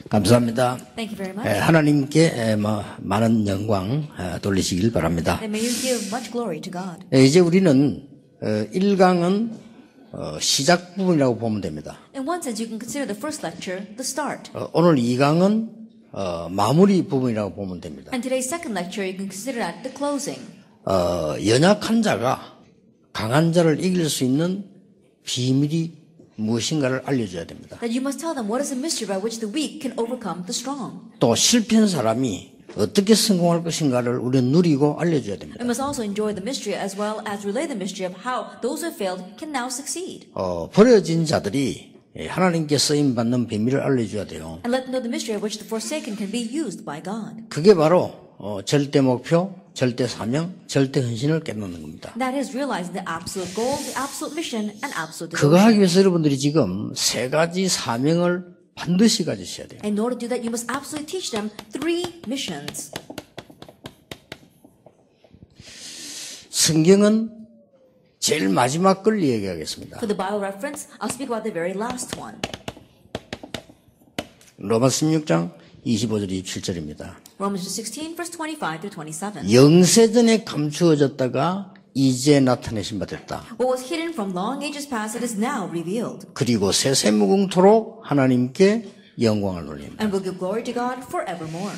감사합니다. Thank you very much. 하나님께 많은 영광 돌리시길 바랍니다. And may you give much glory to God. 이제 우리는 1강은 시작 부분이라고 보면 됩니다. In one sense, you can consider the first lecture the start. 오늘 2강은 마무리 부분이라고 보면 됩니다. And today's second lecture, you can consider that the closing. 연약한 자가 강한 자를 이길 수 있는 비밀이 무엇인가를 알려줘야 됩니다. That you must tell them what is the mystery by which the weak can overcome the strong. 또 실패한 사람이 어떻게 성공할 것인가를 우리는 누리고 알려줘야 됩니다. We must also enjoy the mystery as well as relay the mystery of how those who failed can now succeed. 버려진 자들이 하나님께 쓰임 받는 비밀을 알려줘야 돼요. And let them know the mystery of which the forsaken can be used by God. 그게 바로 절대 목표, 절대 사명, 절대 헌신을 깨닫는 겁니다. That is realizing the absolute goal, the absolute mission, and absolute 그거 하기 devotion. 위해서 여러분들이 지금 세 가지 사명을 반드시 가지셔야 돼요. In order to do that, you must absolutely teach them 3 missions. 성경은 제일 마지막 걸 얘기하겠습니다. For the Bible reference, I'll speak about the very last one. 로마서 16장 25절 27절입니다. Romans 16, verse 25 through 27. 영세전에 감추어졌다가 이제 나타내신 바 됐다. What was hidden from long ages past, it is now revealed. 그리고 세세무궁토록 하나님께 영광을 돌립니다. And will give glory to God forevermore.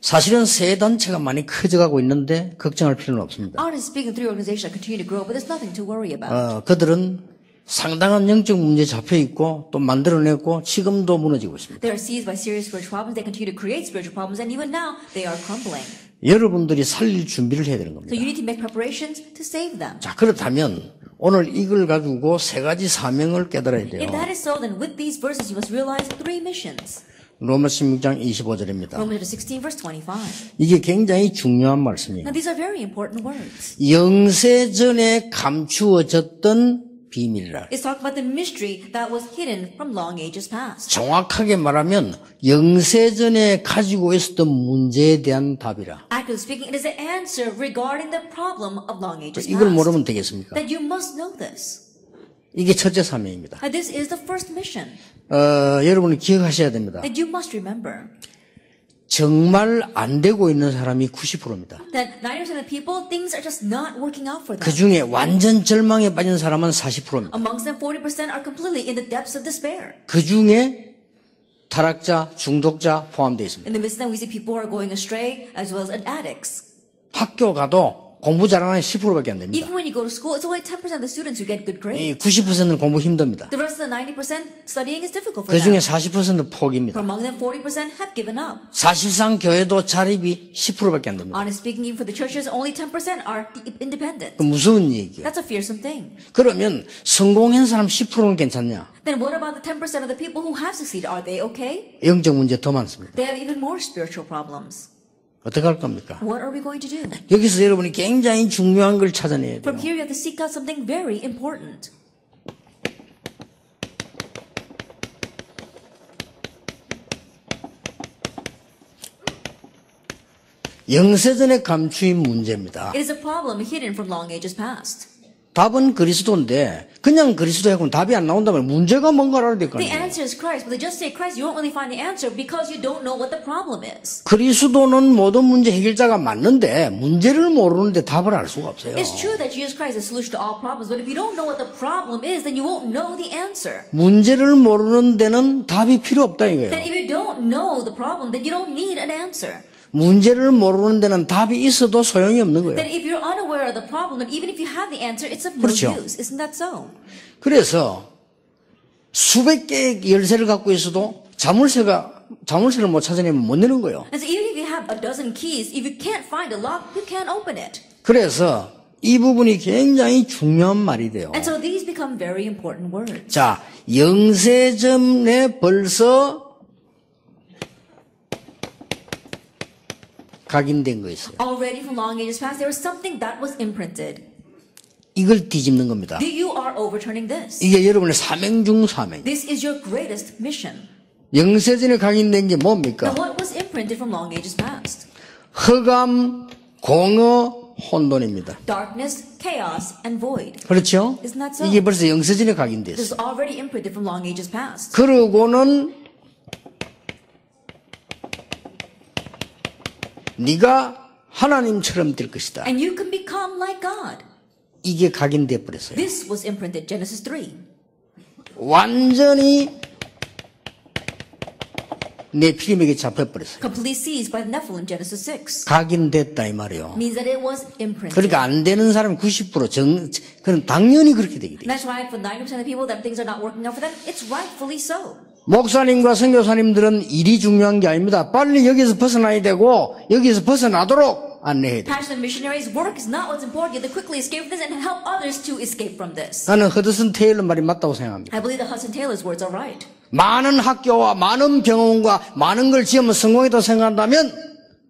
사실은 세 단체가 많이 커져가고 있는데 걱정할 필요는 없습니다. Art is speaking of 3 organizations that continue to grow, but there's nothing to worry about. 그들은 상당한 영적 문제에 잡혀 있고 또 만들어냈고 지금도 무너지고 있습니다. They are seized by serious spiritual problems. They continue to create spiritual problems, and even now they are crumbling. 여러분들이 살릴 준비를 해야 되는 겁니다. So you need to make preparations to save them. 자, 그렇다면 오늘 이걸 가지고 세 가지 사명을 깨달아야 돼요. If that is so, then with these verses you must realize 3 missions. 로마 16장 25절입니다. Romans 16, verse 25. 이게 굉장히 중요한 말씀이에요. Now these are very important words. 영세전에 감추어졌던 비밀이라. It's talking about the mystery that was hidden from long ages past. 정확하게 말하면 영세전에 가지고 있었던 문제에 대한 답이라. Accurately speaking, it is the answer regarding the problem of long ages 이걸 past. 모르면 되겠습니까? That you must know this. 이게 첫째 사명입니다. And this is the first mission. 여러분이 기억하셔야 됩니다. That you must remember. 정말 안 되고 있는 사람이 90%입니다. That 90% of people, things are just not working out for them. 그 중에 완전 절망에 빠진 사람은 40%입니다. Amongst them, 40% are completely in the depths of despair. 그 중에 타락자, 중독자 포함되어 있습니다. In the midst of them, we see people who are going astray as well as addicts. 학교 가도 공부 잘하는 10%밖에 안 됩니다. Even when you go to school, it's only 10% of the students who get good grades. 90%는 공부 힘듭니다. The rest of the 90% studying is difficult for 그 중에 them. 40%는 포기입니다. For among them, 40% have given up. 사실상 교회도 자립이 10%밖에 안 됩니다. Honestly speaking, even for the churches, only 10% are independent. 그 무서운 얘기예요. That's a fearsome thing. 그러면 성공한 사람 10%는 괜찮냐? Then what about the 10% of the people who have succeeded? Are they okay? 영적 문제 더 많습니다. They have even more spiritual problems. 어떻게 할 겁니까? What are we going to do? 여기서 여러분이 굉장히 중요한 걸 찾아내야 돼요. From here, you have to seek out something very important. 영세전에 감추인 문제입니다. It is a problem hidden from long ages past. 답은 그리스도인데 그냥 그리스도하고는 답이 안 나온다면 문제가 뭔가를 알아야 될 거 The 아니에요. answer is Christ, but they just say Christ, you won't really find the answer because you don't know what the problem is. 그리스도는 모든 문제 해결자가 맞는데 문제를 모르는데 답을 알 수가 없어요. It's true that Jesus Christ is the solution to all problems, but if you don't know what the problem is, then you won't know the answer. 문제를 모르는 데는 답이 필요 없다 이거예요. Then if you don't know the problem, then you don't need an answer. 문제를 모르는 데는 답이 있어도 소용이 없는 거예요. Then if you're unaware of the problem, then even if you have the answer, it's of no 그렇죠. use. Isn't that so? 그래서 수백 개의 열쇠를 갖고 있어도 자물쇠를 못 찾아내면 못 여는 거예요. And so even if you have a dozen keys, if you can't find a lock, you can't open it. 그래서 이 부분이 굉장히 중요한 말이 돼요. And so these become very important words. 자, 영세전에 벌써 각인된 거 있어요. Already from long ages past, there was something that was imprinted. 이걸 뒤집는 겁니다. You are overturning this. 이게 여러분의 사명 중 사명. This is your greatest mission. 영세전에 각인된 게 뭡니까? Now, what was imprinted from long ages past? 흑암, 공허, 혼돈입니다. Darkness, chaos, and void. 그렇죠? Isn't that so? 이게 벌써 영세전에 This 각인됐어요. is already imprinted from long ages past. 그러고는 네가 하나님처럼 될 것이다. And you can become like God. 이게 각인돼 버렸어요. This was imprinted, Genesis 3. 완전히 네피림에게 잡혀버렸어요. Completely seized by the Nephilim, Genesis 6. 각인됐다 이 말이에요. Means that it was imprinted. 그러니까 안 되는 사람 90% 그럼 당연히 그렇게 되게 돼요. And that's why for 90% of the people that things are not working out for them, it's rightfully so. 목사님과 선교사님들은 일이 중요한 게 아닙니다. 빨리 여기서 벗어나야 되고 여기서 벗어나도록 안내해야 돼요. Passionate missionaries' work is not what's important. You have to quickly escape from this and help others to escape from this. 나는 허드슨 테일러 말이 맞다고 생각합니다. I believe that Hudson Taylor's words are right. 많은 학교와 많은 병원과 많은 걸 지으면 성공했다고 생각한다면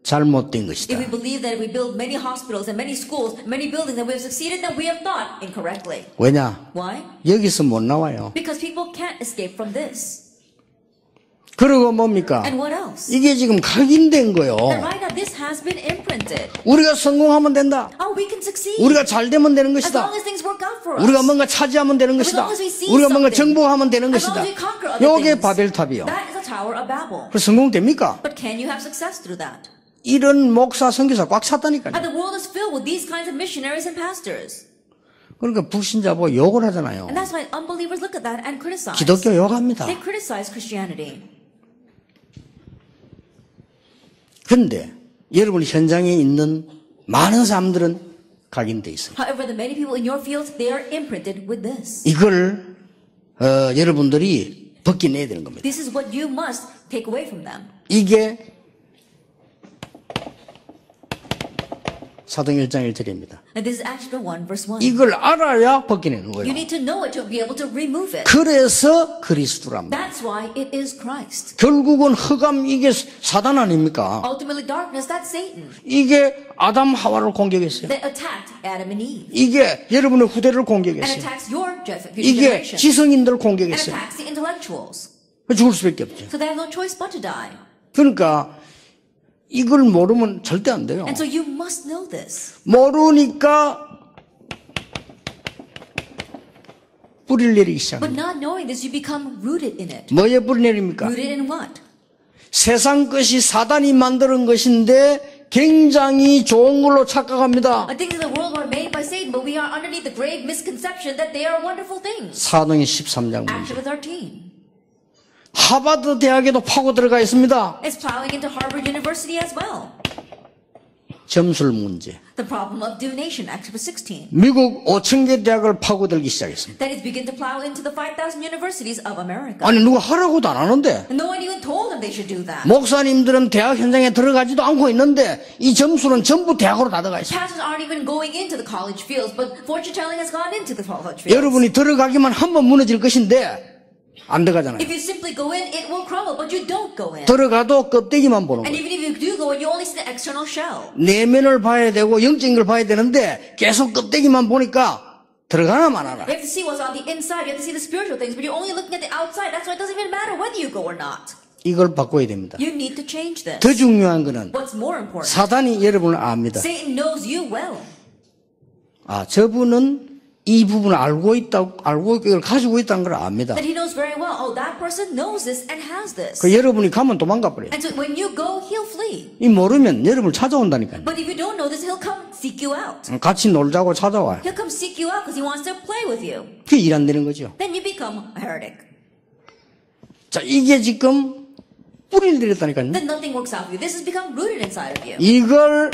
잘못된 것이다. If we believe that if we build many hospitals and many schools, many buildings, and we have succeeded, then we have thought incorrectly. 왜냐? Why? 여기서 못 나와요. Because people can't escape from this. 그리고 뭡니까? And what else? 이게 지금 각인된 거요. And right now, this has been imprinted. 우리가 성공하면 된다. Oh, we can succeed. 우리가 잘 되면 되는 As 것이다. long as things work out for us. 우리가 뭔가 차지하면 되는 것이다. long as we see 우리가 뭔가 something. 정복하면 되는 As long 것이다. as we conquer other 요게 things. 바벨탑이요. That is a tower of Babel. 그래서 성공됩니까? But can you have success through that? 이런 목사, 선교사 꽉 찼다니까요. And the world is filled with these kinds of missionaries and pastors. 그러니까 불신자 보고 욕을 하잖아요. And that's why unbelievers look at that and criticize. 기독교 욕합니다. They criticize Christianity. 그런데 여러분 현장에 있는 많은 사람들은 각인돼 있어요. However, the many people in your field, they are imprinted with this. 이걸 여러분들이 벗겨내야 되는 겁니다. This is what you must take away from them. 이게 사도행 1장 1절입니다. And this is Acts 1, verse 1. 이걸 알아야 벗겨내는 You 거예요. need to know it to be able to remove it. 그래서 그리스도랍니다. That's why it is Christ. 결국은 흑암 이게 사단 아닙니까? Ultimately, darkness, that's Satan 이게 아담 하와를 공격했어요. that attacked Adam and Eve. 이게 여러분의 후대를 And 공격했어요. attacks your future 이게 generation. 지성인들을 And 공격했어요. attacks the intellectuals. 죽을 수밖에 없죠. So they have no choice but to die. 그러니까 이걸 모르면 절대 안 돼요. And so you must know this. 모르니까 뿌리를 내리기 But 시작합니다. not knowing this, you become rooted in it. 뭐에 뿌리 내립니까? Rooted in what? 세상 것이 사단이 만드는 것인데 굉장히 좋은 걸로 착각합니다. Things in the world were made by Satan, but we are underneath the grave misconception that they are wonderful things. 사도행 13장 Acts 문제. 13. 하버드 대학에도 파고 들어가 있습니다. It's plowing into Harvard University as well. 점술 문제. The problem of donation, Acts 16. 미국 5,000개 대학을 파고들기 시작했습니다. That is begin to plow into the 5,000 universities of America. 아니 누가 하라고도 안 하는데 And no one even told them they should do that. 목사님들은 대학 현장에 들어가지도 않고 있는데 이 점수는 전부 대학으로 다 들어가 있어요. Pastors aren't even going into the college fields, but fortune telling has gone into the college fields. 여러분이 들어가기만 하면 무너질 것인데 안 들어가잖아요. If you simply go in, it will crumble, but you don't go in. 들어가도 껍데기만 보는 And 거예요. even if you do go in, you only see the external shell. 내면을 봐야 되고 영적인 걸 봐야 되는데 계속 껍데기만 보니까 들어가나 마나라. You have to see what's on the inside. You have to see the spiritual things, but you're only looking at the outside. That's why it doesn't even matter whether you go or not. 이걸 바꿔야 됩니다. You need to change this. 더 중요한 거는 What's more important? 사단이 여러분을 압니다. Satan knows you well. 아, 저분은 이 부분을 알고 이걸 가지고 있다는 걸 압니다. That he knows very well. Oh, that person knows this and has this. 그 여러분이 가면 도망가 버려요. And so when you go, he'll flee. 이 모르면 여러분을 찾아온다니까요. But if you don't know this, he'll come seek you out. 같이 놀자고 찾아와요. He'll come seek you out because he wants to play with you. 그게 일 안 되는 거죠. Then you become a heretic. 자, 이게 지금 뿌리를 들였다니까요. Then nothing works out for you. This has become rooted inside of you. 이걸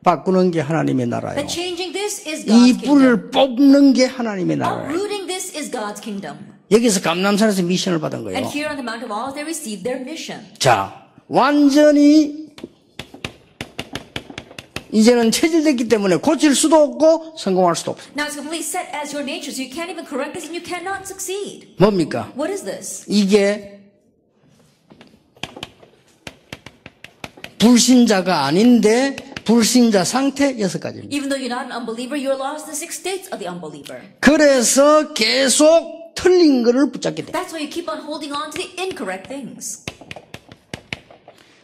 바꾸는 게 하나님의 나라예요. That changing this is 이 God's kingdom. 뿌리를 뽑는 게 하나님의 나라예요. Uprooting this is God's kingdom. 여기서 감람산에서 미션을 받은 거예요. And here on the Mount of Olives, they received their mission. 자, 완전히 이제는 체질됐기 때문에 고칠 수도 없고 성공할 수도 없어요. Now it's completely set as your nature, so you can't even correct this and you cannot succeed. 뭡니까? What is this? 이게 불신자가 아닌데 불신자 상태 6가지입니다. Even though you're not an unbeliever, you're lost in the 6 states of the unbeliever. 그래서 계속 틀린 거를 붙잡게 돼. That's why you keep on holding on to the incorrect things.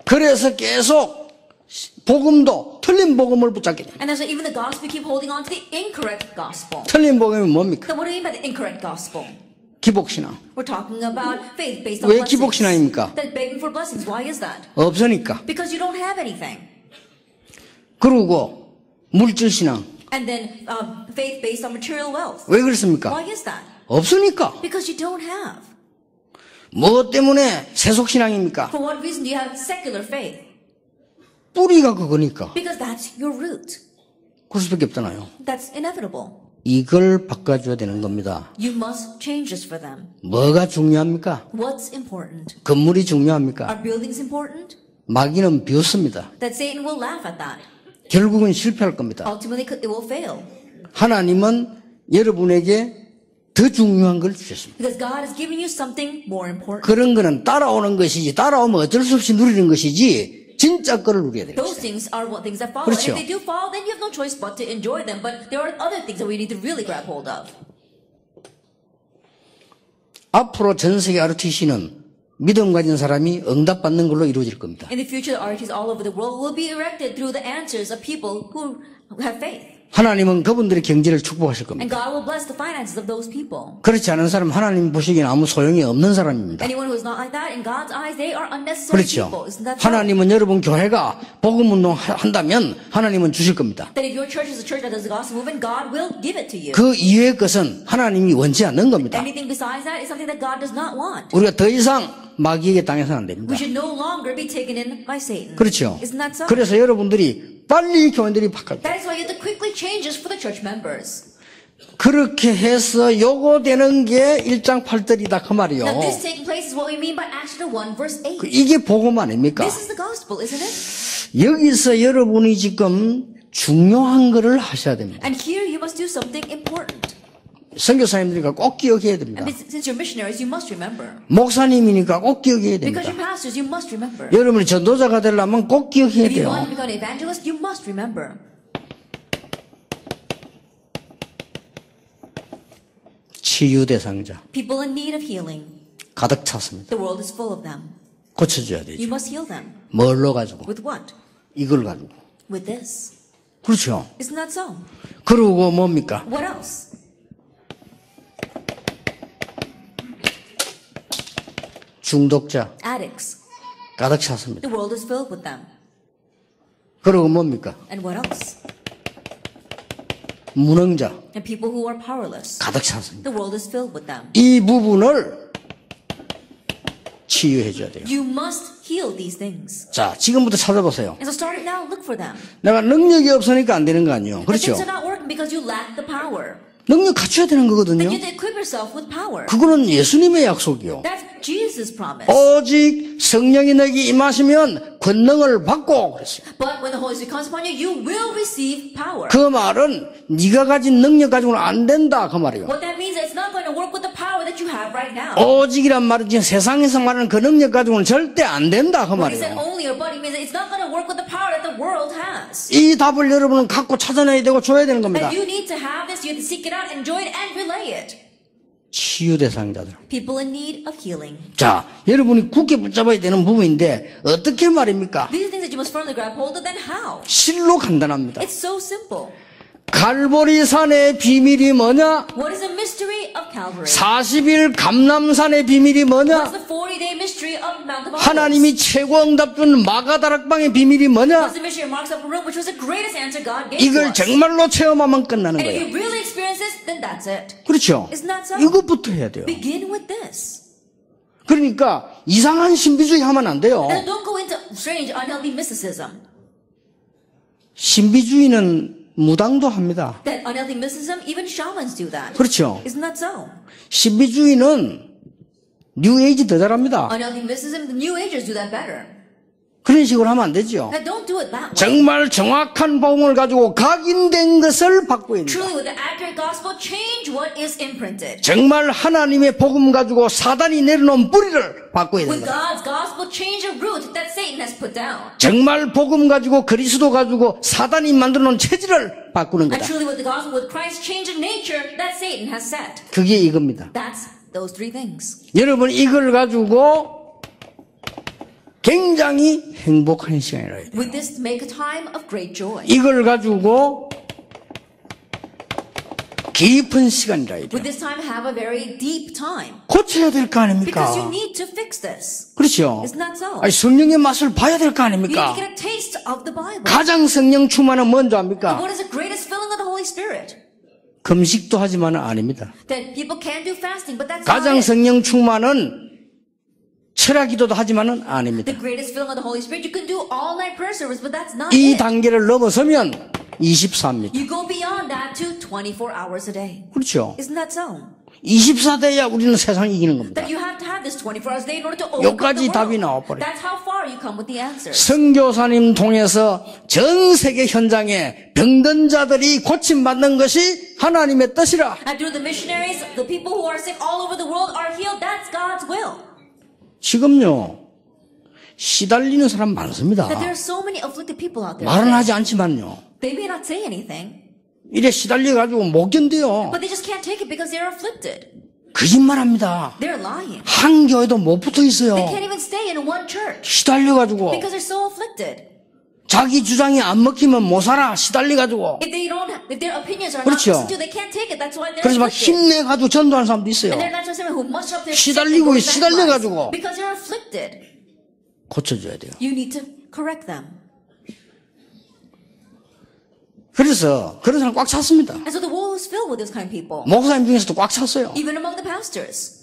그래서 계속 복음도 틀린 복음을 붙잡게 돼. And that's why even the gospel, you keep holding on to the incorrect gospel. 틀린 복음이 뭡니까? So what do you mean by the incorrect gospel? 기복신앙. We're talking about faith based on 왜 blessings. 기복신앙입니까? That begging for blessings. Why is that? 없으니까. Because you don't have anything. 그리고 물질신앙. And then faith based on material wealth. 왜 그렇습니까? Why is that? 없으니까. Because you don't have. 무엇 때문에 세속신앙입니까? For what reason do you have secular faith? 뿌리가 그거니까. Because that's your root. 그럴 수밖에 없잖아요. That's inevitable. 이걸 바꿔줘야 되는 겁니다. You must change this for them. 뭐가 중요합니까? What's important? 건물이 중요합니까? Are buildings important? 마귀는 비웃습니다. That Satan will laugh at that. 결국은 실패할 겁니다. Ultimately, it will fail. 하나님은 여러분에게 더 중요한 걸 주셨습니다. Because God is giving you something more important. 그런 거는 따라오는 것이지, 따라오면 어쩔 수 없이 누리는 것이지, 진짜 거를 누려야 되겠어요. Those things are what things that follow. 그렇죠. And if they do follow, then you have no choice but to enjoy them. But there are other things that we need to really grab hold of. 앞으로 전 세계 RTC는 믿음 가진 사람이 응답받는 걸로 이루어질 겁니다. In the future, the RTs all over the world will be erected through the answers of people who have faith. 하나님은 그분들의 경제를 축복하실 겁니다. And God will bless the finances of those people. 그렇지 않은 사람 하나님 보시기엔 아무 소용이 없는 사람입니다. Anyone who is not like that, in God's eyes, they are unnecessary 그렇죠. people. Isn't that so? 하나님은 여러분 교회가 복음운동 한다면 하나님은 주실 겁니다. That if your church is a church that does the gospel movement, God will give it to you. 그 이외의 것은 하나님이 원치 않는 겁니다. Anything besides that is something that God does not want. 우리가 더 이상 마귀에게 당해서는 안 됩니다. We should no longer be taken in by Satan. 그렇죠. Isn't that so? 그래서 여러분들이 빨리 교인들이 바꿔요. That is why you have to quickly change this for the church members. 그렇게 해서 요거 되는 게 1장 8절이다 그 말이요. Now this taking place is what we mean by Acts 1 verse 8. 이게 복음 아닙니까? This is the gospel, isn't it? 여기서 여러분이 지금 중요한 거를 하셔야 됩니다. And here you must do something important. 선교사님들이니까 꼭 기억해야 됩니다. And since you're missionaries, you must remember. 목사님이니까 꼭 기억해야 Because 됩니다. you're pastors, you must remember. 여러분이 전도자가 되려면 꼭 기억해야 If you 돼요. want to become an evangelist, you must remember. 치유 대상자 People in need of healing, 가득 찼습니다. the world is full of them. 고쳐줘야 You 되죠. must heal them. 뭘로 가지고? With what? 이걸 가지고. With this. 그렇죠. Isn't that so? 그리고 뭡니까? What else? 중독자 Addicts. 가득 찼습니다. The world is filled with them. 그리고 뭡니까? And what else? 무능자 And people who are powerless. 가득 찼습니다. The world is filled with them. 이 부분을 치유해 줘야 돼요. You must heal these things. 자, 지금부터 찾아보세요. And so starting now, look for them. 내가 능력이 없으니까 안 되는 거 아니에요. But 그렇죠? things are not working because you lack the power. 능력 갖춰야 되는 거거든요. You have to equip yourself with power. 그거는 예수님의 약속이요. That's Jesus' promise. 오직 성령이 너에게 임하시면 권능을 받고 그랬어요. But when the Holy Spirit comes upon you, you will receive power. 그 말은 네가 가진 능력 가지고는 안 된다 그 말이에요. What that means is it's not going to work with the power that you have right now. 오직이란 말은 지금 세상에서 말하는 그 능력 가지고는 절대 안 된다 그 When he said 말이에요. only or but, he means it's not going to work with the power that the world has. 이 답을 여러분은 갖고 찾아내야 되고 줘야 되는 겁니다. And you need to have this, you have to seek it out, enjoy it, and relay it. 치유 대상자들. People in need of healing. 자, 여러분이 굳게 붙잡아야 되는 부분인데 어떻게 말입니까? These are things that you must firmly grab hold of, then how? 실로 간단합니다. It's so simple. 갈보리산의 비밀이 뭐냐? What is the mystery of Calvary? 40일 감람산의 비밀이 What's 뭐냐? the 40-day mystery of Mount of Olives? 하나님이 최고 응답 준 마가다락방의 비밀이 뭐냐? What's the mystery of Mark's upper room, which was the greatest answer God gave to 이걸 us? 정말로 체험하면 끝나는 And if 거예요. you really experience this, then that's it. 그렇죠? Isn't that so? 이것부터 해야 돼요. Begin with this. 그러니까 이상한 신비주의 하면 안 돼요. And don't go into strange, unhealthy mysticism. 신비주의는 무당도 합니다. That unhealthy mysticism, even shamans do that. 그렇죠? Isn't that so? 신비주의는 뉴에이지 더 잘합니다. Unhealthy mysticism, the New Agers do that better. 그런 식으로 하면 안 되죠. Now don't do it that way. 정말 정확한 복음을 가지고 각인된 것을 바꿔야 됩니다. Truly, with the accurate gospel, change what is imprinted. 정말 하나님의 복음 가지고 사단이 내려놓은 뿌리를 바꿔야 With 됩니다. God's gospel, change a root that Satan has put down. 정말 복음 가지고 그리스도 가지고 사단이 만들어놓은 체질을 바꾸는 And 거다. truly, with the gospel, with Christ, change a nature that Satan has set. 그게 이겁니다. That's those three things. 여러분 이걸 가지고 굉장히 행복한 시간이라 해야 돼요. With this, make a time of great joy. 이걸 가지고 깊은 시간이라 이래. With this time, have a very deep time. 고쳐야 될 거 Because you 아닙니까? need to fix this. 그렇죠. Isn't that so? 아니, 성령의 맛을 봐야 될 거 You need to 아닙니까? get a taste of the Bible. 가장 성령 충만은 뭔지 압니까? What is the greatest filling of the Holy Spirit? 금식도 하지만은 아닙니다. That people can do fasting, but that's 가장 not it. 성령 충만은 철야 기도도 하지만은 아닙니다. The greatest filling of the Holy Spirit, you can do all night prayer service, but that's not 이 it. 단계를 넘어서면 24입니다. You go beyond that to 24 hours a day. 그렇죠. Isn't that so? 24대야 우리는 세상을 이기는 겁니다. That you have to have this 24 hours a day in order to overcome 여기까지 the 답이 world. 나와버려요. That's how far you come with the answers. 선교사님 통해서 전 세계 현장에 병든 자들이 고침받는 것이 하나님의 뜻이라. And through the missionaries, the people who are sick all over the world are healed. That's God's will. 지금요 시달리는 사람 많습니다. That there are so many afflicted people out there. 말은 하지 않지만요 They may not say anything, 이래 시달려가지고 못 견뎌요. but they just can't take it because they're afflicted. 거짓말합니다. They're lying. 한 교회도 못 붙어 있어요. They can't even stay in one church 시달려가지고 because they're so afflicted. 자기 주장이 안 먹히면 못 살아. 시달려가지고. If their opinions are 그렇죠. not listened to, they can't take it. That's why they're 그래서 막 afflicted. 힘내가지고 전도하는 사람도 있어요. And they're not just who muster up their 시달리고 strength and go 시달려가지고. evangelize. Because they're afflicted. 고쳐줘야 돼요. You need to correct them. 그래서 그런 사람 꽉 찼습니다. And so the world is filled with this kind of people. 목사님 중에서도 꽉 찼어요. Even among the pastors.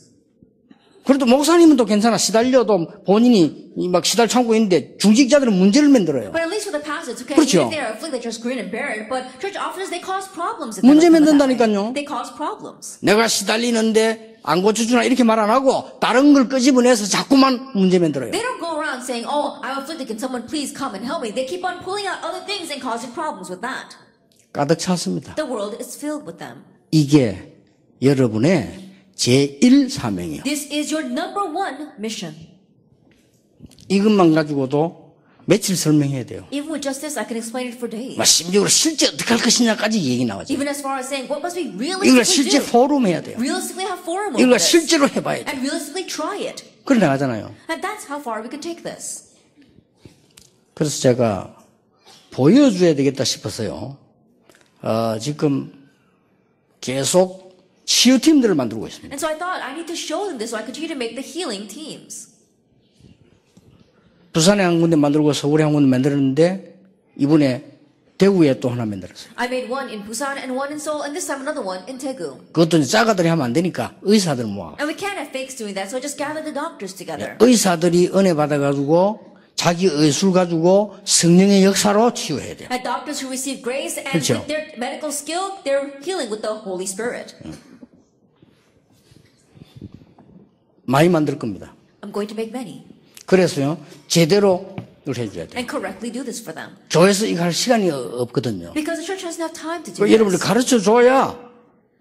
그래도 목사님은 또 괜찮아. 시달려도 본인이 막 시달 참고 있는데 중직자들은 문제를 만들어요. But at least for the pastors, okay, 그렇죠. even if they're afflicted, just grin and bear it. But church officers, they cause problems. 문제 만든다니까요. They cause problems. 내가 시달리는데 안 고쳐주나 이렇게 말 안 하고 다른 걸 끄집어내서 자꾸만 문제 만들어요. They don't go around saying, "Oh, I'm afflicted. Can someone please come and help me?" They keep on pulling out other things and causing problems with that. 가득 찼습니다. The world is filled with them. 이게 여러분의 제1 사명이요. This is your number one mission. 이것만 가지고도 며칠 설명해야 돼요. Even with just this, I can explain it for days. 심지어 실제 어떻게 할 것이냐까지 얘기 나와죠. Even as far as saying, what must we 이걸 realistically 실제 do? 포럼 해야 돼요. Realistically have forum over 이걸 this. 실제로 해봐야 돼요. And realistically try it. 그래 나가잖아요. And that's how far we can take this. 그래서 제가 보여줘야 되겠다 싶어서요. 지금 계속 치유팀들을 만들고 있습니다. And so I thought I need to show them this so I continue to make the healing teams. 부산에 한 군데 만들고 서울에 한 군데 만들었는데 이번에 대구에 또 하나 만들었어요. I made one in Busan and one in Seoul and this time another one in Daegu. 그것도 이제 짜가들이 하면 안 되니까 의사들 모아. And we can't have fakes doing that, so I just gather the doctors together. 의사들이 은혜 받아가지고 자기 의술 가지고 성령의 역사로 치유해야 돼요. And doctors who receive grace and 그렇죠. with their medical skill, they're healing with the Holy Spirit. 많이 만들 겁니다. I'm going to make many. 그래서요, 제대로 이걸 해줘야 돼요. And correctly do this for them. 교회에서 이거 할 시간이 없거든요. Because the church doesn't have time to do 여러분들 this. 가르쳐 줘야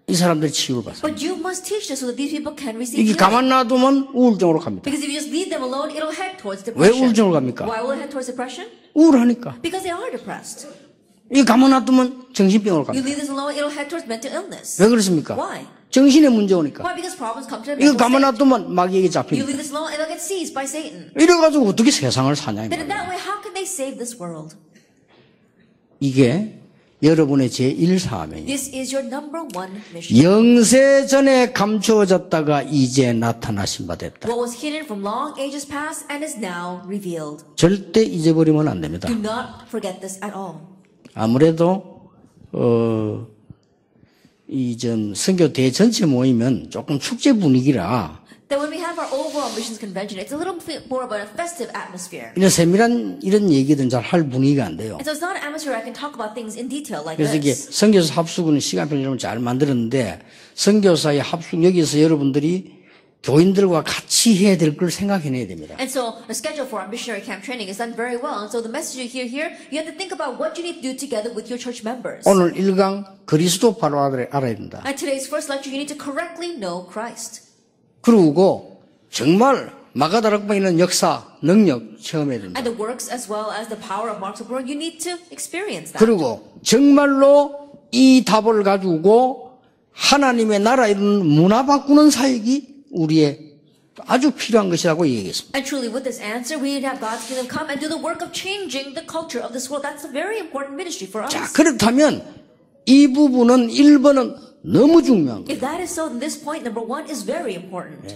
이 사람들이 치유를 받아요. But you must teach this so that these people can receive 이게 healing. 가만 놔두면 우울증으로 갑니다. Because if you just leave them alone, it'll head towards 왜 depression. 우울증으로 갑니까? Why will it head towards depression? 우울하니까. Because they are depressed. 이게 가만 놔두면 정신병으로 You 갑니다. leave this alone, it'll head towards mental illness. 왜 그렇습니까? Why? 정신의 문제 오니까. Why? Because problems come to the 이거 mental 가만 state. 놔두면 마귀에게 You 잡힙니다. leave this alone, it'll get seized by Satan. 이래가지고 어떻게 세상을 사냐. Then in that way, how can they save this world? 이게 여러분의 제1사명이에요. This is your number one mission. 영세 전에 감추어졌다가 이제 나타나신 바 됐다. What was hidden from long ages past and is now revealed. 절대 잊어버리면 안 됩니다. Do not forget this at all. 아무래도 이 좀 선교 대전체 모이면 조금 축제 분위기라 That when we have our overall missions convention, it's a little bit more of a festive atmosphere. 이런 세밀한 이런 얘기들은 잘 할 분위기가 안 돼요. And so it's not an atmosphere I can talk about things in detail like 그래서 이게 this. 선교사 합숙은 시간표를 여러분 잘 만들었는데 선교사의 합숙 여기서 여러분들이 교인들과 같이 해야 될 걸 생각해내야 됩니다. And so the schedule for our missionary camp training is done very well. And so the message you hear here, you have to think about what you need to do together with your church members. 오늘 1강 그리스도파로 알아야 된다. And today's first lecture, you need to correctly know Christ. 그리고 정말 마가다락방에 있는 역사, 능력 체험해야 된다. And the works as well as the power of Mark's word, you need to experience that. 그리고 정말로 이 답을 가지고 하나님의 나라에 있는 문화 바꾸는 사역이 우리의 아주 필요한 것이라고 얘기했습니다. And truly with this answer, we need to have God's kingdom come and do the work of changing the culture of this world. That's a very important ministry for us. 자, 그렇다면 이 부분은 1번은 너무 중요한 거예요. If that is so, then this point number one is very important.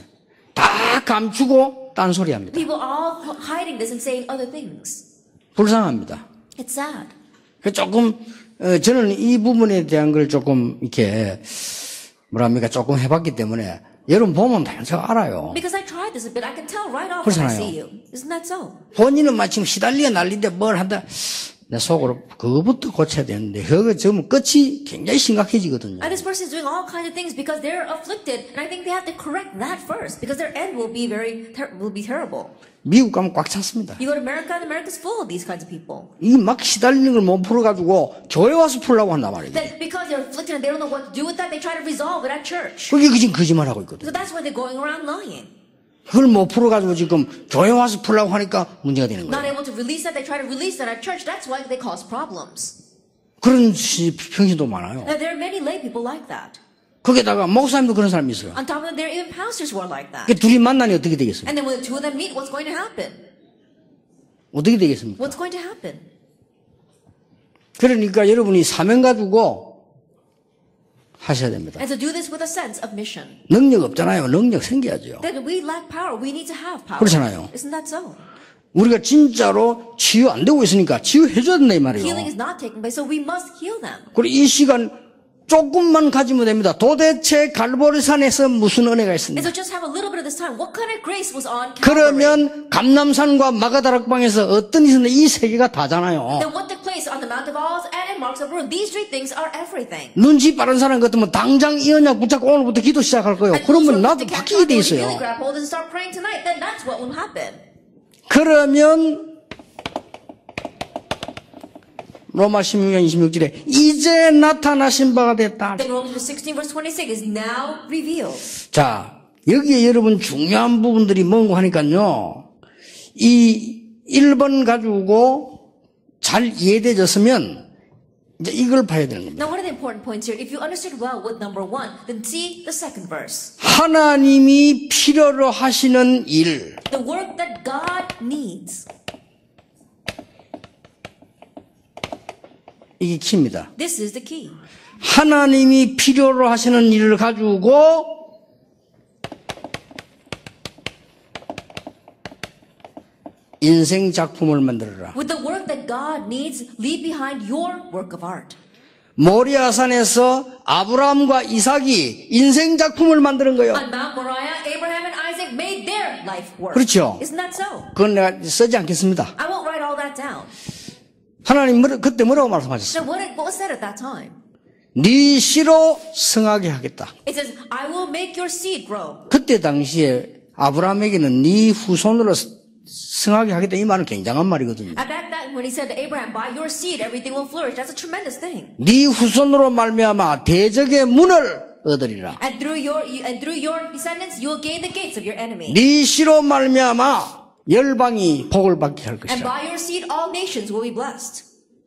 다 감추고 딴소리합니다. People are all hiding this and saying other things. 불쌍합니다. It's sad. 조금 저는 이 부분에 대한 걸 조금 이렇게 뭐랍니까 조금 해봤기 때문에 여러분 보면 다 제가 알아요. Because I tried this a bit, I can tell right off when I see you. Isn't that so? 본인은 마침 시달리게 난리인데 뭘 한다. 내 속으로 그거부터 고쳐야 되는데 그거 지금 끝이 굉장히 심각해지거든요. And this person is doing all kinds of things because they're afflicted, and I think they have to correct that first because their end will be terrible. 미국 가면 꽉 찼습니다. You go to America, and America's full of these kinds of people. 이 막 시달리는 걸 못 풀어가지고 교회 와서 풀려고 한단 말이에요. That because they're afflicted and they don't know what to do with that, they try to resolve it at church. 그게 지금 거짓말하고 있거든요. So that's why they're going around lying. 그걸 못 풀어가지고 지금 교회 와서 풀려고 하니까 문제가 되는 Not 거예요. able to release that, they try to release that at church. That's why they cause problems. 그런 평신도 많아요. And there are many lay people like that. 거기다가 목사님도 그런 사람이 있어요. On top of that, there are even pastors who are like that. 그 둘이 만나니 어떻게 되겠어요? And then when the two of them meet, what's going to happen? 어떻게 되겠습니까? What's going to happen? 그러니까 여러분이 사명 가지고 하셔야 됩니다. And to do this with a sense of mission. 능력 없잖아요. 능력 생겨야죠. That we lack power, we need to have power. 그렇잖아요. Isn't that so? 우리가 진짜로 치유 안 되고 있으니까 치유해줘야 된다 이 Healing 말이에요. is not taking place, so we must heal them. 그리고 이 시간 조금만 가지면 됩니다. 도대체 갈보리산에서 무슨 은혜가 And 있습니까? so just have a little bit of this time. What kind of grace was on Calvary? 그러면 감남산과 마가다락방에서 어떤 일이 있었는데 이 세 개가 다잖아요. Then what took place on the Mount of Olives and in Mark's Upper Room? These three things are everything. 눈치 빠른 사람 같으면 당장 이 언약 붙잡고 오늘부터 기도 시작할 거예요. And 그러면 those 나도 who 바뀌게 돼 really 있어요. grab hold and start praying tonight, then that's what will happen. 그러면 로마 16장 26절에 이제 나타나신 바가 됐다. Then Romans 16 verse 26 is now revealed. 자, 여기에 여러분 중요한 부분들이 뭔고 하니까요. 이 1번 가지고 잘 이해되졌으면 이제 이걸 봐야 되는 겁니다. Now, what are the important points here? If you understood well with number one, then see the second verse. 하나님이 필요로 하시는 일. The work that God needs. 이게 키입니다. This is the key. 하나님이 필요로 하시는 일을 가지고 인생 작품을 만들어라. With the work that God needs, leave behind your work of art. 모리아산에서 아브라함과 이삭이 인생 작품을 만드는 거예요. On Mount Moriah, Abraham and Isaac made their life work. 그렇죠. Isn't that so? 그건 내가 쓰지 않겠습니다. I won't write all that down. 하나님 그때 뭐라고 말씀하셨어요? So what was said at that time? 네 씨로 성하게 하겠다. It says, I will make your seed grow. 그때 당시에 아브라함에게는 네 후손으로 성하게 하겠다 이 말은 굉장한 말이거든요. At that when he said to Abraham, by your seed everything will flourish. That's a tremendous thing. 네 후손으로 말미암아 대적의 문을 얻으리라. And through your descendants, you will gain the gates of your enemy. 네 씨로 말미암아 열방이 복을 받게 할 And 것이다. by your seed, all nations will be blessed.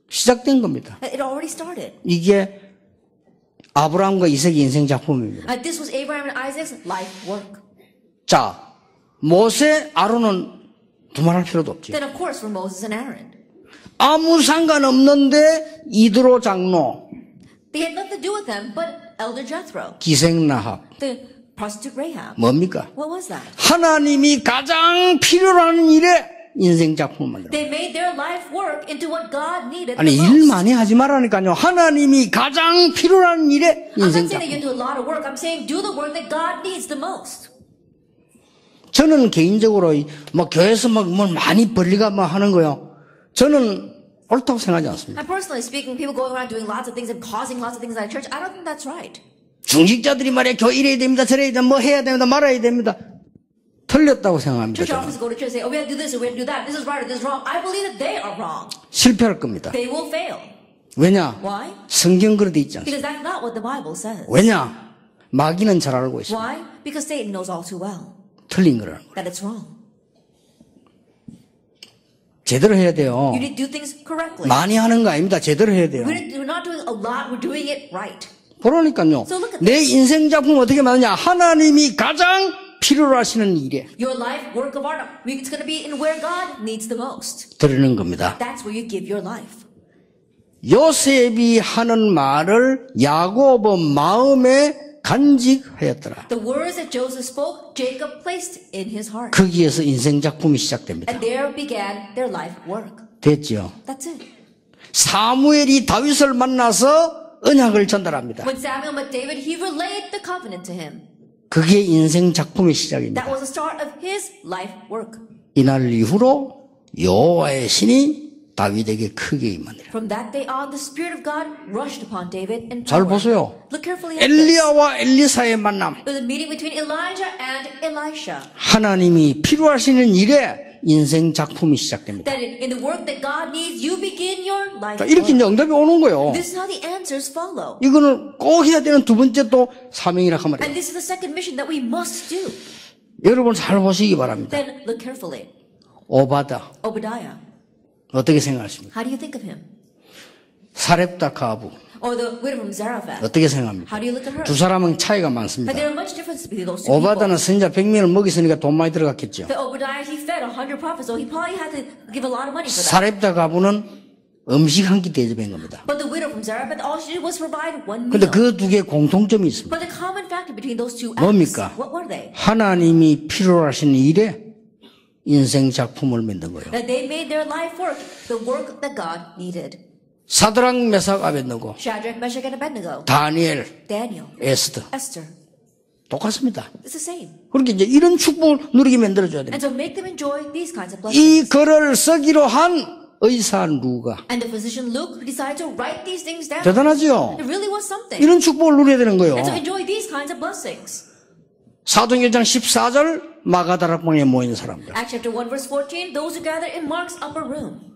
시작된 겁니다. It already started. 이게 아브라함과 이삭의 인생 작품입니다. And this was Abraham and Isaac's life work. 자, 모세, 아론은 두말할 필요도 없지. Then of course for Moses and Aaron. 아무 상관없는데 이드로 장로, They had nothing to do with them but Elder Jethro, 기생라합, the prostitute Rahab. 뭡니까? What was that? 하나님이 가장 필요로 하는 일에 인생 작품을 만들어. They made their life work into what God needed 아니, the 일 most. 많이 하지 말라니까요. 하나님이 가장 필요로 하는 일에 I'm 인생 not saying that you 작품. do a lot of work. I'm saying do the work that God needs the most. 저는 개인적으로 뭐 교회에서 막 뭘 많이 벌리가 막 하는 거요. 저는 옳다고 생각하지 않습니다. And personally speaking, people going around doing lots of things and causing lots of things at church, I don't think that's right. 중직자들이 말이야 교회 이래야 됩니다, 저래야 됩니다, 뭐 해야 됩니다, 말아야 됩니다. 틀렸다고 생각합니다. Church 저는. officers go to church and say, oh, we have to do this or we have to do that. This is right or this is wrong. I believe that they are wrong. 실패할 겁니다. They will fail. 왜냐? Why? 성경 그렇게 있지 않습니다. Because that's not what the Bible says. 왜냐? 마귀는 잘 알고 있습니다. Why? Because Satan knows all too well 틀린 거라는 거예요. that it's wrong. 제대로 해야 돼요. You need to do things correctly. 많이 하는 거 아닙니다. 제대로 해야 돼요. We're not doing a lot. We're doing it right. 그러니까요. So look at 내 this. 인생 작품 어떻게 만드냐? 하나님이 가장 필요로 하시는 일에 Your life, work of art, it's going to be in where God needs the most. 드리는 겁니다. That's where you give your life. 요셉이 하는 말을 야곱은 마음에 간직하였더라. The words that Joseph spoke, Jacob placed in his heart. 거기에서 인생 작품이 시작됩니다. And there began their life work. 됐죠? That's it. 사무엘이 다윗을 만나서 언약을 전달합니다. When Samuel met David, he relayed the covenant to him. 그게 인생 작품의 That 시작입니다. was the start of his life work. 이날 이후로 여호와의 신이 다윗에게 크게 임하니라. From that day on, the Spirit of God rushed upon David in 잘 power. 보세요. Look carefully at this. 엘리야와 엘리사의 만남. It was a meeting between Elijah and Elisha. 하나님이 필요하시는 일에 인생 작품이 시작됩니다. That in the work that God needs, you begin your life 그러니까 이렇게 work. 이제 응답이 오는 거예요. This is how the answers follow. 이거는 꼭 해야 되는 두 번째 또 사명이라 그 말이에요. And this is the second mission that we must do. 여러분 잘 보시기 바랍니다. Then look carefully. 오바다 Obadiah. 어떻게 생각하십니까? How do you think of him? 사렙다 가부 Or the widow from Zarephath. 어떻게 생각합니까? How do you look at her? 두 사람은 차이가 But 많습니다. there are much difference between those two people. 오바다는 선지자 100명을 먹였으니까 돈 많이 들어갔겠죠. The Obadiah, he fed 100 prophets, so he probably had to give a lot of money for that. 사렙다 가부는 음식 한 끼 대접한 겁니다. But the widow from Zarephath, all she did was provide one 근데 meal. 그 두 개의 공통점이 있습니다. But the common factor between those two acts, 뭡니까? what were they? 하나님이 필요로 하시는 일에 인생 작품을 만든 거예요. That they made their life work, the work that God needed. 사드락 메삭 아벳느고 Shadrach, Meshach, and Abednego, 다니엘 Daniel, 에스더 Esther. 똑같습니다. It's the same. 그렇게 이제 이런 축복을 누리게 만들어줘야 됩니다. And so make them enjoy these kinds of 이 blessings. 글을 쓰기로 한 의사 누가 And the physician Luke decided to write these things down. 대단하죠? It really was something. 이런 축복을 누려야 되는 거예요. And so enjoy these kinds of blessings. 사도행전 14절 마가다락방에 모인 사람들. Acts chapter 1 verse 14, those who gathered in Mark's upper room.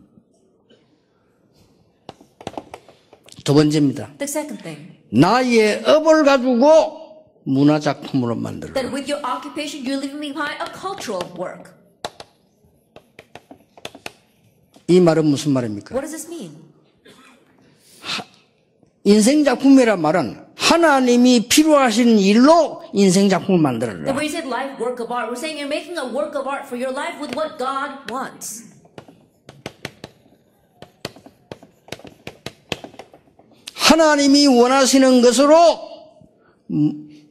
두 번째입니다. The second thing, 나의 업을 가지고 문화작품으로 만들어. that with your occupation you're leaving behind a cultural work. 이 말은 무슨 말입니까? What does this mean? 인생작품이란 말은 하나님이 필요하신 일로 인생작품을 만들어라. That when you said life work of art, we're saying you're making a work of art for your life with what God wants. 하나님이 원하시는 것으로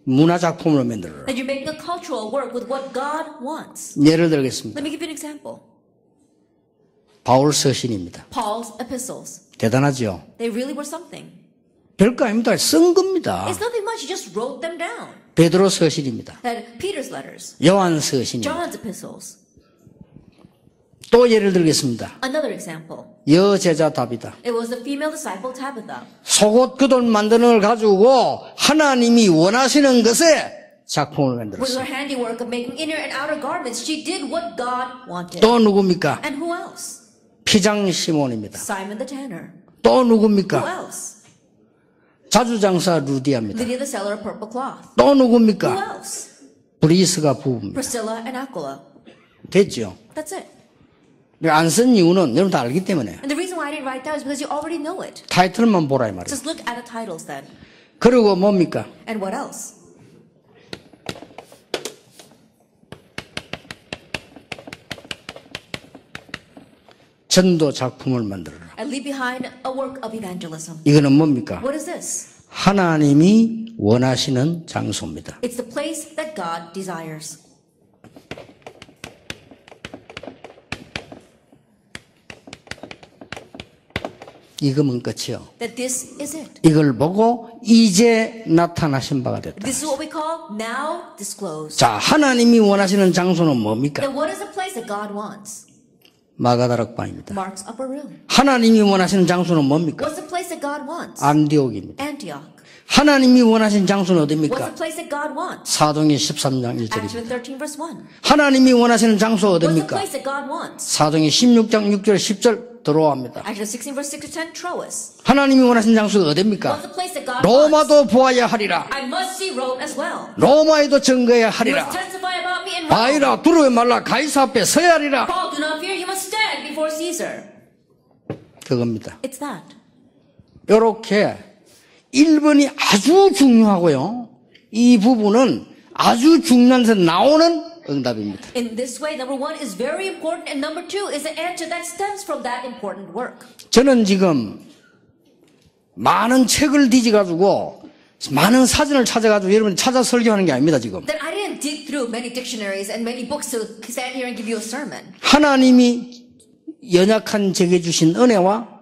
문화작품을 만들어라. That you're making a cultural work with what God wants. 예를 들겠습니다. Let me give you an example. 바울 서신입니다. Paul's epistles. 대단하죠? They really were something. 별거 아닙니다. 쓴 겁니다. It's nothing much, you just wrote them down. 베드로 서신입니다. That Peter's letters, 요한 서신입니다. John's epistles. 또 예를 들겠습니다. Another example. 여제자 답이다. It was the female disciple Tabitha. 속옷 겉옷 만드는 걸 가지고 하나님이 원하시는 것에 작품을 With 만들었어요. her handiwork of making inner and outer garments, she did what God wanted. 또 누굽니까? And who else? 피장 시몬입니다. Simon the tanner. 또 Who 누굽니까? else? 자주장사 루디아입니다. Lydia the seller of purple cloth. 또 Who 누굽니까? else? 브리스가 부부입니다. Priscilla and Aquila. 됐죠? That's it. 안 쓴 이유는 여러분 다 알기 때문에 And the reason why I didn't write down is because you already know it. 타이틀만 보라 이 말이에요. Just look at the titles then. 그리고 뭡니까? And what else? 전도 작품을 만들어라. And leave behind a work of evangelism. 이거는 뭡니까? What is this? 하나님이 원하시는 장소입니다. It's the place that God desires. 이거면 끝이요. That this is it. 이걸 보고 이제 나타나신 바가 됐다. This is what we call now disclosed. 자, 하나님이 원하시는 장소는 뭡니까? Then what is the place that God wants? 마가다락방입니다. Mark's upper room. 하나님이 원하시는 장소는 뭡니까? What's the place that God wants? 안디옥입니다. Antioch. 하나님이 원하시는 장소는 What's the 어디입니까? place that God wants? 사도행 13장 Acts 1절입니다. 13 verse 1. 하나님이 원하시는 장소 What's the 어디입니까? place that God wants? 사도행 16장 6절 10절 들어옵니다. Acts 16 verse 6 to 10. Troas. 하나님이 원하시는 장소가 What's 어디입니까? the place that God wants? 로마도 보아야 하리라. I must see Rome as well. 로마에도 증거해야 You 하리라. must testify about me in Rome. 바이라 두려워 말라 가이사 앞에 서야 하리라. Paul, do not fear. You must stand before Caesar. 그겁니다. It's that. 이렇게 1번이 아주 중요하고요. 이 부분은 아주 중요한 데서 나오는 응답입니다. In this way, number one is very important, and number two is the answer that stems from that important work. 저는 지금 많은 책을 뒤져가지고 많은 사전을 찾아가지고 여러분 찾아 설교하는 게 아닙니다 지금. That I didn't dig through many dictionaries and many books to stand here and give you a sermon. 하나님이 연약한 제게 주신 은혜와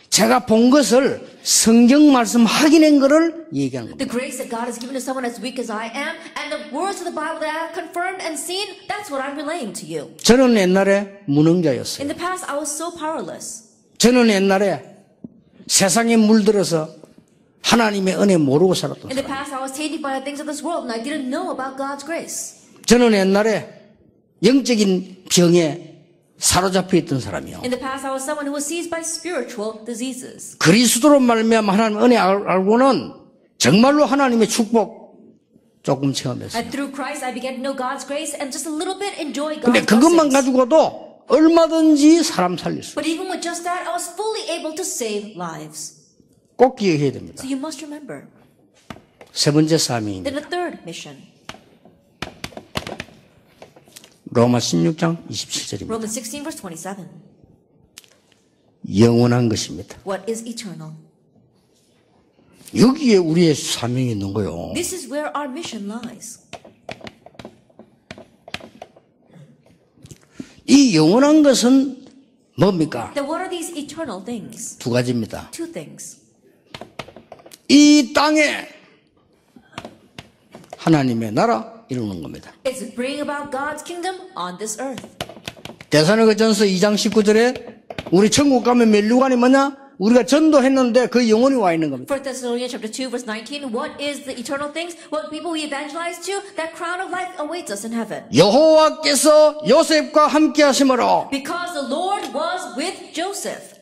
제가 본 것을 성경 말씀 확인한 것을 얘기하는 겁니다. The grace that God has given to someone as weak as I am and the words of the Bible that I have confirmed and seen, that's what I'm relaying to you. 저는 옛날에 무능자였어요. In the past, I was so powerless. 저는 옛날에 세상에 물들어서 하나님의 은혜 모르고 살았던 In the 사람. past, I was tainted by the things of this world and I didn't know about God's grace. 저는 옛날에 영적인 병에 사로잡혀 있던 사람이요. In the past, I was someone who was seized by spiritual diseases. 그리스도로 말미암아 하나님의 은혜 알고는 정말로 하나님의 축복 조금 체험했어요. And through Christ, I began to know God's grace and just a little bit enjoy 근데 God's 그것만 blessings. 가지고도 얼마든지 사람 살릴 수 있어요. But even with just that, I was fully able to save lives. 꼭 기억해야 됩니다. So you must remember. 세 번째 사명입니다. Then the third mission. 로마 16장 27절입니다. Romans 16 verse 27. 영원한 것입니다. What is eternal? 여기에 우리의 사명이 있는 거요. This is where our mission lies. 이 영원한 것은 뭡니까? Then what are these eternal things? 두 가지입니다. Two things. 이 땅에 하나님의 나라 이루는 겁니다. It's bringing about God's kingdom on this earth. 데살로니가전서 2장 19절에 우리 천국 가면 멸류관이 뭐냐? 우리가 전도했는데 그 영혼이 와 있는 겁니다. 1 Thessalonians chapter 2 verse 19. What is the eternal things? What people we evangelize to? That crown of life awaits us in heaven. 여호와께서 요셉과 함께 하심으로 Because the Lord was with Joseph.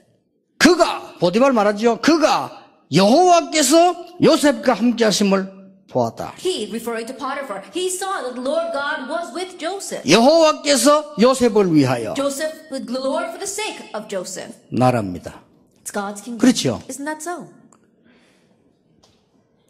그가 보디발 말하죠. 그가 여호와께서 요셉과 함께 하심을 보았다. He, referring to Potiphar, he saw that the Lord God was with Joseph. 여호와께서 요셉을 위하여 Joseph, the Lord for the sake of Joseph. 나라입니다. It's God's kingdom. 그렇죠. Isn't that so?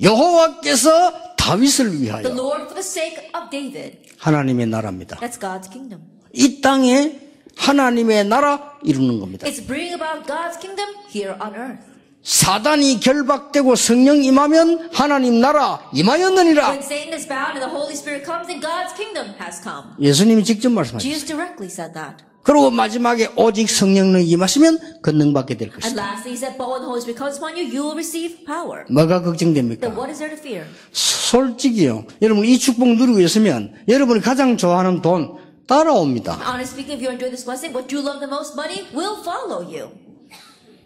여호와께서 다윗을 The 위하여 Lord for the sake of David. 하나님의 나라입니다. That's God's kingdom. 이 땅에 하나님의 나라 이루는 겁니다. It's bringing about God's kingdom here on earth. 사단이 결박되고 성령 임하면 하나님 나라 임하였느니라. When Satan is bound and the Holy Spirit comes, then God's kingdom has come. 예수님이 직접 말씀하셨어요. Jesus directly said that. 그리고 마지막에 오직 성령을 임하시면 권능받게 될 And 것이다. lastly, he said, but when the Holy Spirit comes upon you, you will receive power. 뭐가 걱정됩니까? Then what is there to fear? 솔직히요. 여러분 이 축복 누리고 있으면 여러분이 가장 좋아하는 돈 따라옵니다. Honestly speaking, if you enjoy this blessing, what you love the most, money will follow you.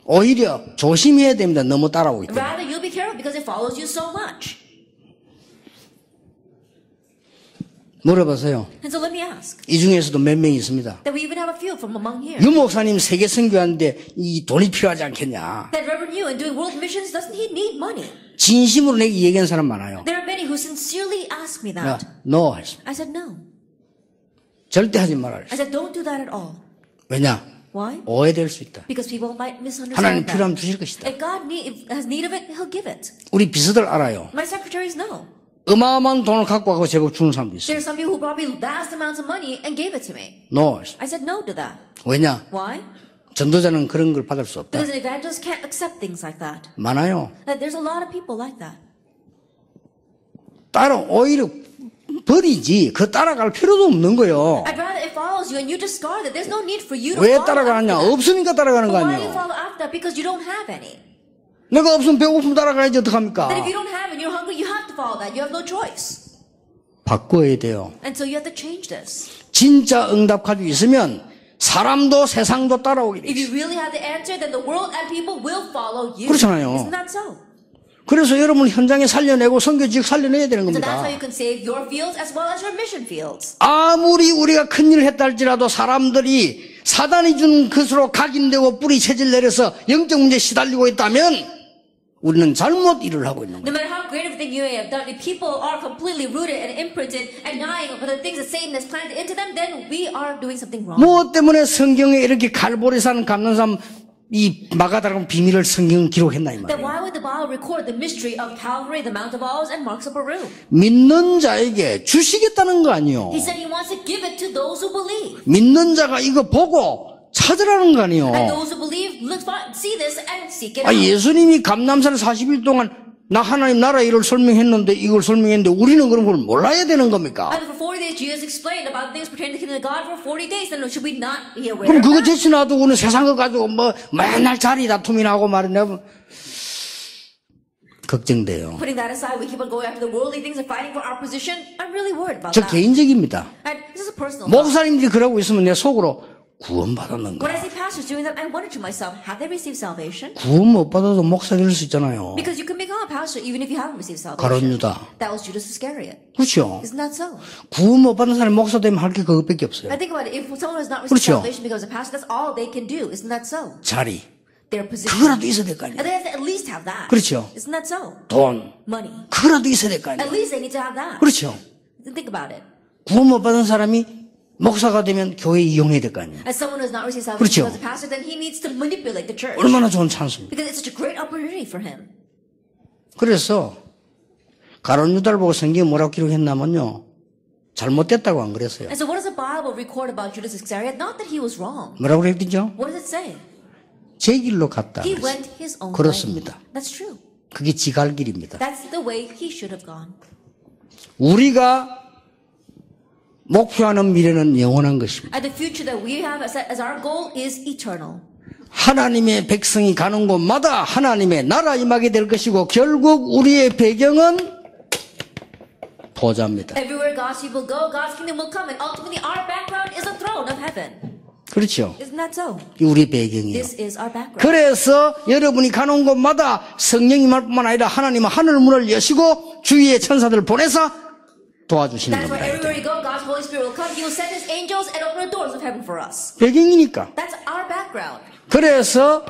오히려 조심해야 됩니다. 너무 따라오기 때문에. Rather, you'll be careful because it follows you so much. 물어보세요. And so let me ask, 이 중에서도 몇 명이 있습니다. that we even have a few from among here. 유 목사님 세계 선교하는데 이 돈이 필요하지 않겠냐. That Reverend Yu in doing world missions, doesn't he need money? 진심으로 내게 얘기한 사람 많아요. There are many who sincerely ask me 야, that. no 했습니다. I said no. 절대 하지 말아요. I said don't do that at all. 왜냐? Why? 오해될 수 있다. Because people might misunderstand 하나님 that. 필요하면 주실 것이다. If God has need of it, He'll give it. 우리 비서들 알아요. My secretaries know. 어마어마한 돈을 갖고 가고 제법 주는 사람도 있어요. There are some people who probably vast amounts of money and gave it to me. no. I said no to that. 왜냐? Why? 전도자는 그런 걸 받을 수 없다. Because an evangelist can't accept things like that. 많아요. That there's a lot of people like that. 따로 오히려 버리지. 그 따라갈 필요도 없는 거예요. I'd rather it follows you and you discard it. There's no need for you to 왜 follow 따라가느냐? after that. 없으니까 따라가는 거 But why do you 아니에요. follow after that? Because you don't have any. 내가 없으면 배고프면 따라가야지 어떡합니까? Then if you don't have it and you're hungry, you have to follow that. You have no choice. 바꿔야 돼요. And so you have to change this. 진짜 응답 가지고 있으면 사람도 세상도 따라오게 돼 If 있어요. you really have the answer, then the world and people will follow you. 그렇잖아요. Isn't that so? 그래서 여러분 현장에 살려내고 선교지역 살려내야 되는 So that's 겁니다. how you can save your fields as well as your mission fields. 아무리 우리가 큰일을 했다 할지라도 사람들이 사단이 주는 것으로 각인되고 뿌리 체질 내려서 영적 문제에 시달리고 있다면 우리는 잘못 일을 하고 있는 No 거예요. matter how great of a thing you may have done, if people are completely rooted and imprinted and dying for the things that Satan has planted into them, then we are doing something wrong. 무엇 때문에 성경에 이렇게 갈보리산 감난산 이 마가다락 비밀을 성경은 기록했나 이 Then 말이에요. why would the Bible record the mystery of Calvary, the Mount of Olives, and Marks of Peru? 믿는 자에게 주시겠다는 거 아니에요. He said he wants to give it to those who believe. 믿는 자가 이거 보고 찾으라는 거 아니에요. And those who believe, look, see this and seek it 아, out. 예수님이 감남산 40일 동안 나 하나님 나라 일을 설명했는데 이걸 설명했는데 우리는 그런 걸 몰라야 되는 겁니까? And for 40 days, Jesus explained about things pertaining to the kingdom of God for 40 days. Then should we not be aware 그럼 of 그거 that? 대신하도 우리는 세상 거 가지고 뭐 맨날 자리 다툼이 나고 말이냐 걱정돼요. Putting that aside, we keep on going after the worldly things and fighting for our position. I'm really worried about 저 that. 개인적입니다. And this is a personal thought. 목사님들이 그러고 있으면 내 속으로 구원받았는가? When I see pastors doing that, I wonder to myself, have they received salvation? 구원 못 받아도 목사 될 수 있잖아요. Because you can become a pastor even if you haven't received salvation. 가룟 유다. That was Judas Iscariot. 그렇죠. Isn't that so? 구원 못 받은 사람이 목사 되면 할 게 그것밖에 없어요. I think about it. If someone has not received 그렇죠. salvation because of a pastor, that's all they can do. Isn't that so? 자리. Their position. 그거라도 있어야 될 거 And 아니에요. they have to at least have that. 그렇죠. Isn't that so? 돈. Money. 그거라도 있어야 될 거 At 아니에요. least they need to have that. 그렇죠. Think about it. 구원 못 받은 사람이 목사가 되면 교회 이용해야 될 거 아니에요. As someone who has not received 그렇죠. salvation because of a pastor, then he needs to manipulate the church. 얼마나 좋은 찬스입니까? Because it's such a great opportunity for him. 그래서 가룟 유다를 보고 성경에 뭐라고 기록했냐면요. 잘못됐다고 안 그랬어요. And so what does the Bible record about Judas Iscariot? Not that he was wrong. 뭐라고 그랬죠? What does it say? 제 길로 갔다. He 그랬어요. went his own 그렇습니다. way. That's true. 그게 지갈 길입니다. That's the way he should have gone. 우리가 목표하는 미래는 영원한 것입니다. And the future that we have as our goal is eternal. 하나님의 백성이 가는 곳마다 하나님의 나라 임하게 될 것이고 결국 우리의 배경은 보좌입니다. Everywhere God's people go, God's kingdom will come. And ultimately our background is the throne of heaven. 그렇죠. Isn't that so? 이 우리 배경이에요. This is our background. 그래서 여러분이 가는 곳마다 성령이 말 뿐만 아니라 하나님은 하늘 문을 여시고 주위의 천사들을 보내서 도와주시는 That's why 겁니다. everywhere we go, God's Holy Spirit will come. He will send His angels and open the doors of heaven for us. 배경이니까. That's our background. 그래서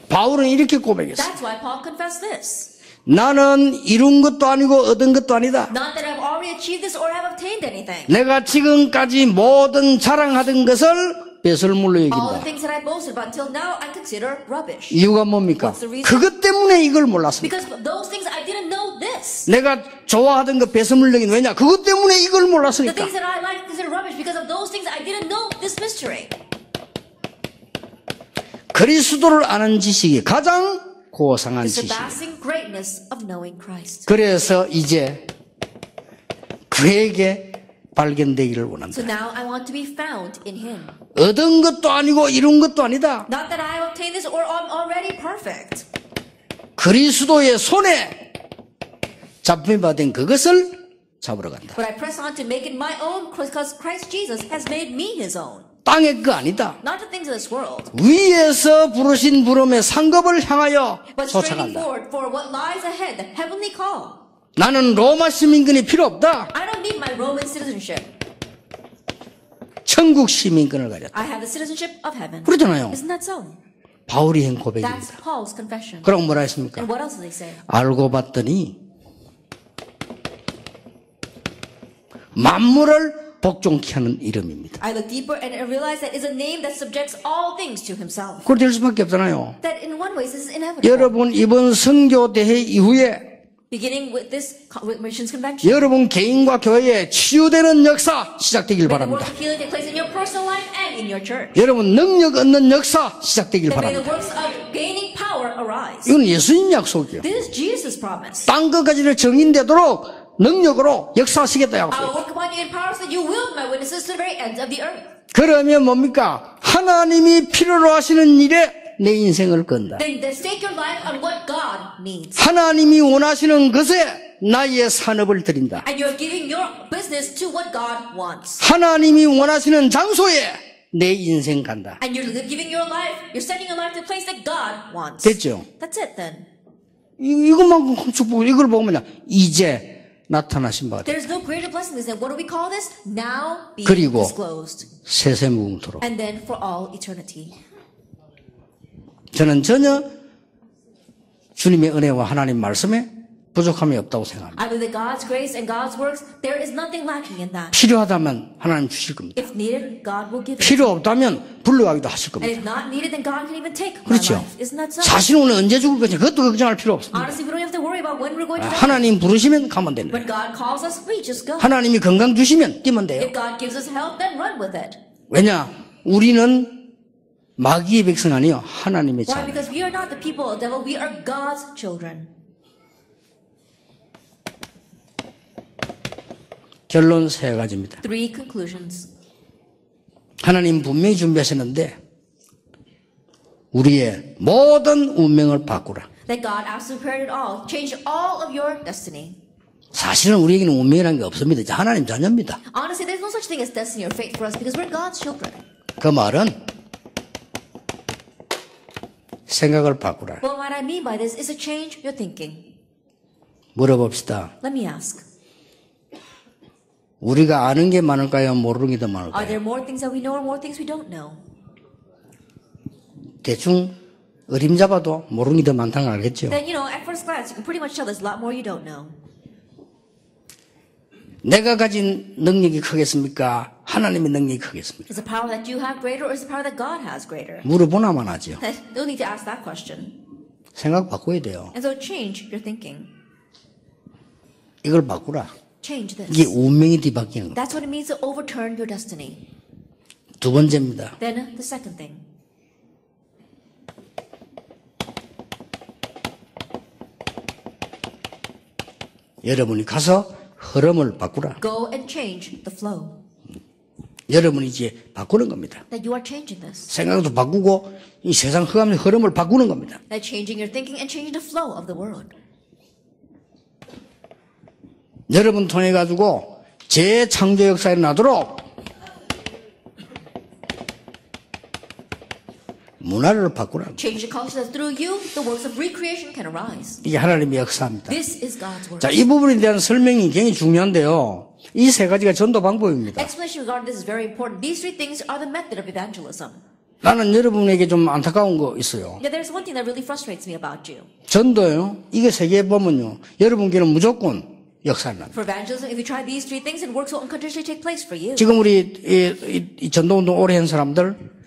바울은 이렇게 고백했어요. That's why Paul confessed this. 나는 이룬 것도 아니고 얻은 것도 아니다. Not that I've already achieved this or have obtained anything. 내가 지금까지 모든 자랑하던 것을 배설물로 All the 여긴다. things that I boasted about until now, I consider rubbish. 이유가 뭡니까? What's the reason? 그것 때문에 이걸 몰랐습니다. Because those things I didn't know this. 내가 좋아하던 거 배설물 여긴 왜냐? 그것 때문에 이걸 The 몰랐으니까. things that I like consider rubbish because of those things I didn't know this mystery. 그리스도를 아는 지식이 가장 고상한 The 지식이에요. surpassing greatness of knowing Christ. 그래서 이제 그에게 발견되기를 원한다. So now I want to be found in Him. 얻은 것도 아니고 이룬 것도 아니다. Not that I have obtained this or I'm already perfect. 그리스도의 손에 잡힘받은 그것을 잡으러 간다. But I press on to make it my own because Christ Jesus has made me His own. 땅의 거 아니다. Not the things of this world. 위에서 부르신 부름의 상급을 향하여 But straining 쫓아간다. forward for what lies ahead, the heavenly call. 나는 로마 시민권이 필요 없다. I don't need my Roman citizenship. 천국 시민권을 가졌다. I have the citizenship of heaven. 그러잖아요. Isn't that so? 바울이 한 That's 고백입니다. Paul's confession. 그럼 뭐라 했습니까? And what else did they say? 알고 봤더니 만물을 복종케 하는 이름입니다. I looked deeper and I realized that it's a name that subjects all things to Himself. 그렇게 될 수밖에 없잖아요. That in one way this is inevitable. 여러분 이번 선교 대회 이후에 Beginning with this missions convention. 여러분 개인과 교회에 치유되는 역사 시작되길 May the work 바랍니다. of healing take place in your personal life and in your church. 여러분 능력 얻는 역사 시작되길 That may the 바랍니다. works of gaining power arise. 이건 예수님 약속이요. This is Jesus' promise. 땅 끝까지를 정인되도록 능력으로 역사하시겠다 I will 약속. work upon you in power so that you will be my witnesses to the very ends of the earth. 그러면 뭡니까? 하나님이 필요로 하시는 일에 내 인생을 건다. Then stake your life on what God needs. 하나님이 원하시는 것에 나의 산업을 드린다. And you're giving your business to what God wants. 하나님이 원하시는 장소에 내 인생 간다. And you're giving your life, you're sending your life to a place that God wants. 됐죠? That's it then. 이것만큼 큰 축복, 이걸 보면 이제 나타나신 바가 돼. There's no greater blessing than this. What do we call this? Now being 그리고 disclosed. 세세무궁토록. And then for all eternity. 저는 전혀 주님의 은혜와 하나님 말씀에 부족함이 없다고 생각합니다. I believe that God's grace and God's works, there is nothing lacking in that. 필요하다면 하나님 주실 겁니다. If needed, God will give it. 필요 없다면 불러가기도 하실 And 겁니다. if not needed, then God can even take my 그렇죠. life. Isn't that so? 자신 오늘 언제 죽을 건지 그것도 걱정할 필요 없습니다. Honestly, we don't have to worry about when we're going to die. 하나님 부르시면 가면 됩니다. When God calls us, we just go. 하나님이 건강 주시면 뛰면 돼요. If God gives us health, then run with it. 왜냐? 우리는 마귀의 백성 아니요 하나님의 Why? 자녀. Because we are not the people of the devil, we are God's children. 결론 세 가지입니다. 3 conclusions. 하나님 분명히 준비하셨는데 우리의 모든 운명을 바꾸라. That God absolutely prepared it all. Change all of your destiny. 사실은 우리에게는 운명이라는 게 없습니다. 이제 하나님 자녀입니다. Honestly, there's no such thing as destiny or fate for us because we're God's children. 그 말은 생각을 바꾸라. Well, what I mean by this is to change your thinking. 물어봅시다. Let me ask. 우리가 아는 게 많을까요? 모르는 게 더 Are 많을까요? there more things that we know or more things we don't know? 대충 어림잡아도 모르는 게 더 많다는 걸 알겠죠? Then, at first glance, you can pretty much tell there's a lot more you don't know. 내가 가진 능력이 크겠습니까? 하나님의 능력이 크겠습니까? Is the power that you have greater or is the power that God has greater? 물어보나만 하죠. No need to ask that question. 생각 바꿔야 돼요. And so change your thinking. 이걸 바꾸라. Change 이게 this. 운명이 뒤바뀌는 겁니다. That's what it means to overturn your destiny. 두 번째입니다. Then the second thing. 여러분이 가서 흐름을 바꾸라. Go and change the flow. 여러분이 이제 바꾸는 겁니다. That you are changing this. 생각도 바꾸고 이 세상 흐름을 바꾸는 겁니다. That changing your thinking and changing the flow of the world. 여러분 통해 가지고 재창조 역사에 나도록 문화를 바꾸라. Change the culture that through you, the works of recreation can arise. 이게 하나님의 역사입니다. This is God's work. 자, 이 부분에 대한 설명이 굉장히 중요한데요. 이 세 가지가 전도 방법입니다. Explanation regarding this is very important. These 3 things are the method of evangelism. 나는 여러분에게 좀 안타까운 거 있어요. Yeah, there's one thing that really frustrates me about you. 전도요. 이게 세계에 보면요. 여러분께는 무조건 역사를 납니다. For evangelism, if you try these 3 things, then works will unconditionally take place for you. 지금 우리 이 전도운동 오래 한 사람들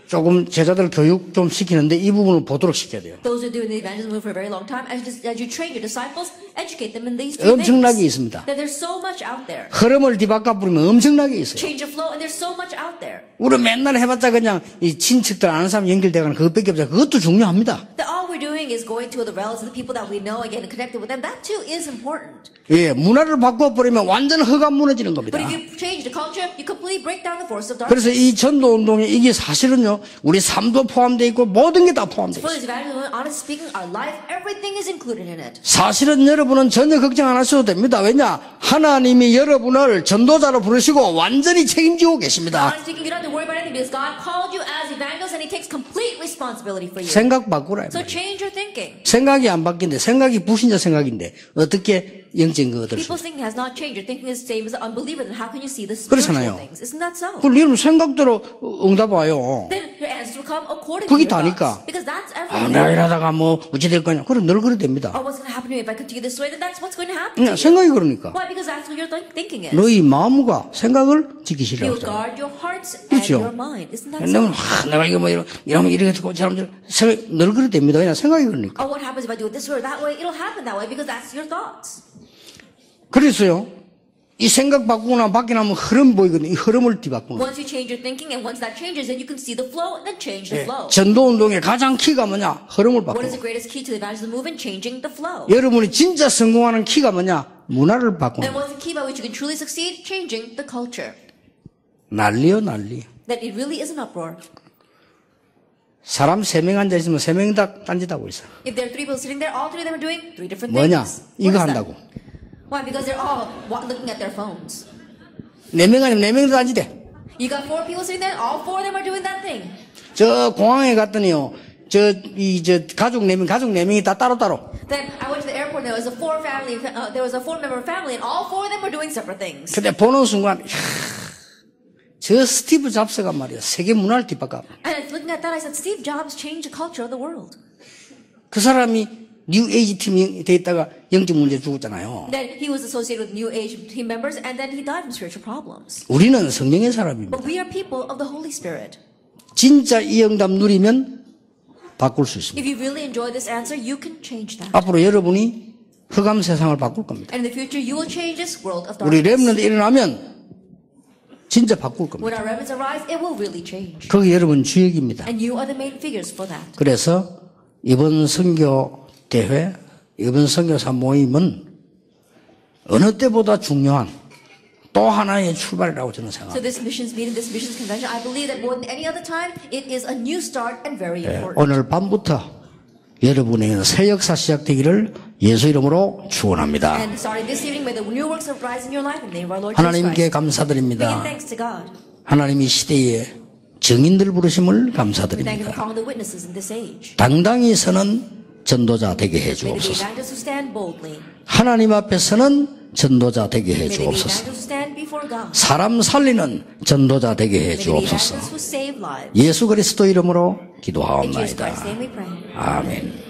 조금 제자들 교육 좀 시키는데 이 부분을 보도록 시켜야 돼요. Those who are doing the evangelism movement for a very long time, as you train your disciples, educate them in these 3 엄청나게 things. 있습니다. That there's so much out there. 흐름을 뒤바꿔 부리면 엄청나게 있어요. Change your flow, and there's so much out there. 우리 맨날 해봤자 그냥 이 친척들 아는 사람 연결돼가는 그것밖에 없어요. 그것도 중요합니다. That all we're doing is going to the relatives, the people that we know, and getting connected with them. That too is important. 예, 문화를 바꿔버리면 완전 허가 무너지는 겁니다. But if you change the culture, you completely break down the force of 그래서 darkness. 이 전도운동에 이게 사실은요, 우리 삶도 포함되어 있고 모든 게 다 포함되어 For 있어요. this evangelism, honestly speaking, our life, everything is included in it. 사실은 여러분은 전혀 걱정 안 하셔도 됩니다. 왜냐? 하나님이 여러분을 전도자로 부르시고 완전히 책임지고 계십니다. Honestly speaking, you don't have to worry about anything because God called you as evangelists and He takes complete responsibility for you. 생각 바꾸라. So change your thinking. 생각이 안 바뀐데, 생각이 불신자 생각인데 어떻게 영적인 거 얻을 수 People's thinking has not changed. Your thinking is the same as the unbeliever. Then how can you see the 그렇잖아요. spiritual things? Isn't that so? 그럼 여러분 생각대로 응답 와요. Then your answers will come according 그게 to your 다니까. thoughts. Because that's 아, everything. 내가 이러다가 뭐 어찌 될 거냐. 그럼 늘 그래 됩니다. Oh, what's going to happen to me if I continue this way? Then that's what's going to happen 그냥 to you. 생각이 그러니까. Why? Because that's what your thinking is. 너희 마음과 생각을 You 지키시라고 will 했잖아요. guard your hearts and 그렇죠. your mind. Isn't that 내가 so? 내가 이거 뭐 이러면 이렇게 듣고 사람들 늘 그래 됩니다. 그냥 생각이 그러니까. Oh, what happens if I do it this way or that way? It'll happen that way because that's your thoughts. 그래서요. 이 생각 바꾸고 나면 바뀌나면 흐름 보이거든요. 이 흐름을 뒤바꾸는 거예요. Once you change your thinking and once that changes, then you can see the flow and then change the flow. 전도운동의 가장 키가 뭐냐? 흐름을 What is 바꾸는 the greatest key to the evangelism movement? Changing the flow. 여러분이 진짜 성공하는 키가 뭐냐? 문화를 바꾸는 And 거예요. what's the key by which you can truly succeed? Changing the culture. 난리요 난리. That it really is an uproar. 사람 3명 앉아있으면 3명 다 딴짓하고 있어. If there are 3 people sitting there, all 3 of them are doing 3 different 뭐냐? things. 이거 What is 한다고. that? Why? Because they're all looking at their phones. 4명 아니면 4명도 딴짓해. You got 4 people sitting there, all 4 of them are doing that thing. 저 공항에 갔더니요. 가족 4명이 다 따로따로. Then I went to the airport. There was a 4-member family, and all 4 of them were doing separate things. 근데 보는 순간 저 스티브 잡스가 말이야. 세계 문화를 뒤바꿔. And looking at that, I said, Steve Jobs changed the culture of the world. 그 사람이 뉴 에이지 팀이 돼 있다가 영적 문제 죽었잖아요. Then he was associated with New Age team members, and then he died from spiritual problems. 우리는 성령의 사람입니다. But we are people of the Holy Spirit. 진짜 이 응답 누리면 바꿀 수 있습니다. If you really enjoy this answer, you can change that. 앞으로 여러분이 흑암 세상을 바꿀 겁니다. And in the future, you will change this world of 우리 darkness. 렘넌트 일어나면 진짜 바꿀 겁니다. When our remnants arise, it will really change. 그게 여러분 주역입니다. And you are the main figures for that. 그래서 이번 선교 대회, 이번 선교사 모임은 어느 때보다 중요한 또 하나의 출발이라고 저는 So 생각합니다. this missions meeting, this missions convention, I believe that more than any other time, it is a new start and very important. 오늘 밤부터 여러분의 새 역사 시작되기를 예수 이름으로 축원합니다. And starting this evening, may the new works arise in your life in the name of our Lord Jesus 하나님께 Christ. We 감사드립니다. give thanks to God. 하나님이 시대에 증인들 부르심을 We thank you 감사드립니다. for calling the witnesses in this age. 당당히 서는 전도자 되게 해 May the 주옵소서. evangelists who stand boldly. 하나님 앞에 서는 전도자 되게 해 May the 주옵소서. evangelists who stand before God. 사람 살리는 전도자 되게 해 May the 주옵소서. evangelists who save lives. 예수 그리스도 이름으로 In Jesus 기도하옵나이다. Christ's name we pray. 아멘.